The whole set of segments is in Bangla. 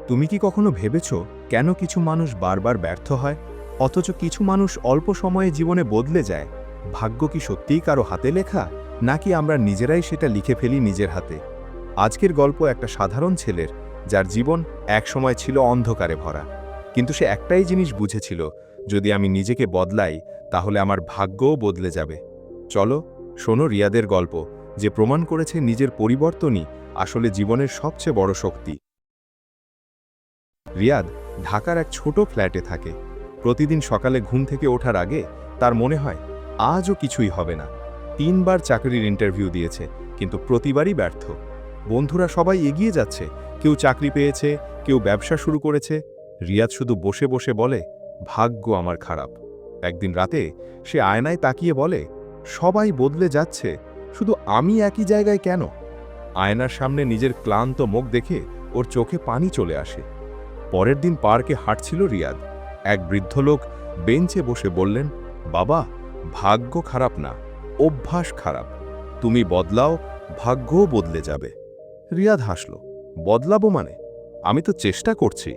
তুমি কি কখনো ভেবেছ কেন কিছু মানুষ বারবার ব্যর্থ হয় অথচ কিছু মানুষ অল্প সময়ে জীবনে বদলে যায়? ভাগ্য কি সত্যিই কারো হাতে লেখা, নাকি আমরা নিজেরাই সেটা লিখে ফেলি নিজের হাতে? আজকের গল্প একটা সাধারণ ছেলের, যার জীবন একসময় ছিল অন্ধকারে ভরা, কিন্তু সে একটাই জিনিস বুঝেছিল, যদি আমি নিজেকে বদলাই তাহলে আমার ভাগ্যও বদলে যাবে। চলো শোনো রিয়াদের গল্প, যে প্রমাণ করেছে নিজের পরিবর্তনই আসলে জীবনের সবচেয়ে বড় শক্তি। রিয়াদ ঢাকার এক ছোট ফ্ল্যাটে থাকে। প্রতিদিন সকালে ঘুম থেকে ওঠার আগে তার মনে হয় আজও কিছুই হবে না। 3বার চাকরির ইন্টারভিউ দিয়েছে, কিন্তু প্রতিবারই ব্যর্থ। বন্ধুরা সবাই এগিয়ে যাচ্ছে, কেউ চাকরি পেয়েছে, কেউ ব্যবসা শুরু করেছে। রিয়াদ শুধু বসে বসে বলে, ভাগ্য আমার খারাপ। একদিন রাতে সে আয়নায় তাকিয়ে বলে, সবাই বদলে যাচ্ছে, শুধু আমি একই জায়গায় কেন? আয়নার সামনে নিজের ক্লান্ত মুখ দেখে ওর চোখে পানি চলে আসে। পরের দিন পার্কে হাঁটছিল রিয়াদ। এক বৃদ্ধ লোক বেঞ্চে বসে বললেন, বাবা, ভাগ্য খারাপ না, অভ্যাস খারাপ। তুমি বদলাও, ভাগ্যও বদলে যাবে। রিয়াদ হাসল, বদলাবো মানে? আমি তো চেষ্টা করছি।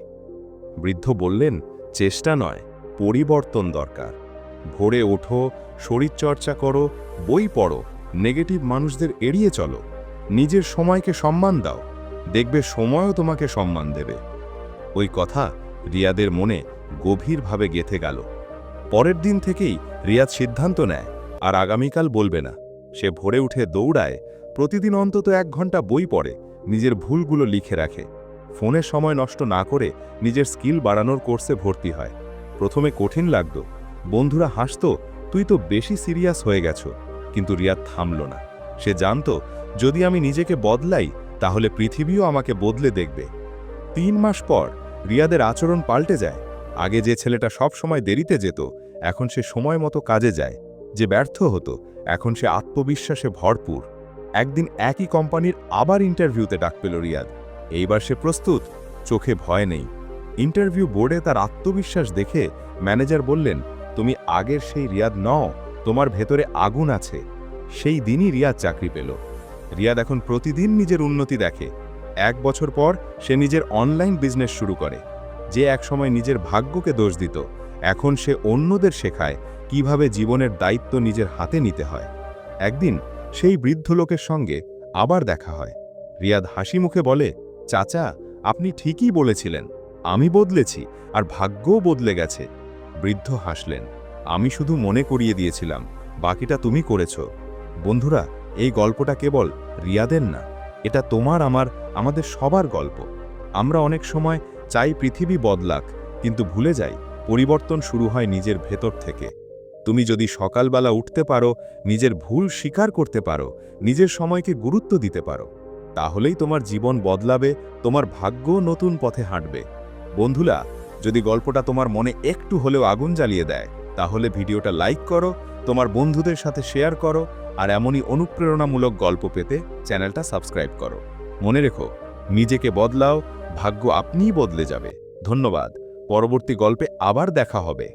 বৃদ্ধ বললেন, চেষ্টা নয়, পরিবর্তন দরকার। ভোরে ওঠো, শরীরচর্চা করো, বই পড়ো, নেগেটিভ মানুষদের এড়িয়ে চলো, নিজের সময়কে সম্মান দাও, দেখবে সময়ও তোমাকে সম্মান দেবে। ওই কথা রিয়াদের মনে গভীরভাবে গেঁথে গেল। পরের দিন থেকেই রিয়াদ সিদ্ধান্ত নেয়, আর আগামীকাল বলবে না। সে ভোরে উঠে দৌড়ায়, প্রতিদিন অন্তত 1 ঘন্টা বই পড়ে, নিজের ভুলগুলো লিখে রাখে। ফোনের সময় নষ্ট না করে নিজের স্কিল বাড়ানোর কোর্সে ভর্তি হয়। প্রথমে কঠিন লাগত, বন্ধুরা হাসত, তুই তো বেশি সিরিয়াস হয়ে গেছো। কিন্তু রিয়াদ থামল না। সে জানত, যদি আমি নিজেকে বদলাই তাহলে পৃথিবীও আমাকে বদলে দেখবে। 3 মাস পর রিয়াদের আচরণ পাল্টে যায়। আগে যে ছেলেটা সব সময় দেরিতে যেত, এখন সে সময় মতো কাজে যায়। যে ব্যর্থ হতো, এখন সে আত্মবিশ্বাসে ভরপুর। একদিন একই কোম্পানির আবার ইন্টারভিউতে ডাক পেল রিয়াদ। এইবার সে প্রস্তুত, চোখে ভয় নেই। ইন্টারভিউ বোর্ডে তার আত্মবিশ্বাস দেখে ম্যানেজার বললেন, তুমি আগের সেই রিয়াদ নও, তোমার ভেতরে আগুন আছে। সেই দিনই রিয়াদ চাকরি পেল। রিয়াদ এখন প্রতিদিন নিজের উন্নতি দেখে। 1 বছর পর সে নিজের অনলাইন বিজনেস শুরু করে। যে একসময় নিজের ভাগ্যকে দোষ দিত, এখন সে অন্যদের শেখায় কিভাবে জীবনের দায়িত্ব নিজের হাতে নিতে হয়। একদিন সেই বৃদ্ধ লোকের সঙ্গে আবার দেখা হয়। রিয়াদ হাসি মুখে বলে, চাচা, আপনি ঠিকই বলেছিলেন, আমি বদলেছি, আর ভাগ্যও বদলে গেছে। বৃদ্ধ হাসলেন, আমি শুধু মনে করিয়ে দিয়েছিলাম, বাকিটা তুমি করেছ। বন্ধুরা, এই গল্পটা কেবল রিয়াদের না, এটা তোমার আমাদের সবার গল্প। আমরা অনেক সময় চাই পৃথিবী বদলাক, কিন্তু ভুলে যাই পরিবর্তন শুরু হয় নিজের ভেতর থেকে। তুমি যদি সকালবেলা উঠতে পারো, নিজের ভুল স্বীকার করতে পারো, নিজের সময়কে গুরুত্ব দিতে পারো, তাহলেই তোমার জীবন বদলাবে, তোমার ভাগ্যও নতুন পথে হাঁটবে। বন্ধুরা, যদি গল্পটা তোমার মনে একটু হলেও আগুন জ্বালিয়ে দেয়, তাহলে ভিডিওটা লাইক করো, তোমার বন্ধুদের সাথে শেয়ার করো, আর এমনই অনুপ্রেরণামূলক গল্প পেতে চ্যানেলটা সাবস্ক্রাইব করো। মনে রেখো, নিজেকে বদলাও, ভাগ্য আপনিই বদলে যাবে। ধন্যবাদ। পরবর্তী গল্পে আবার দেখা হবে।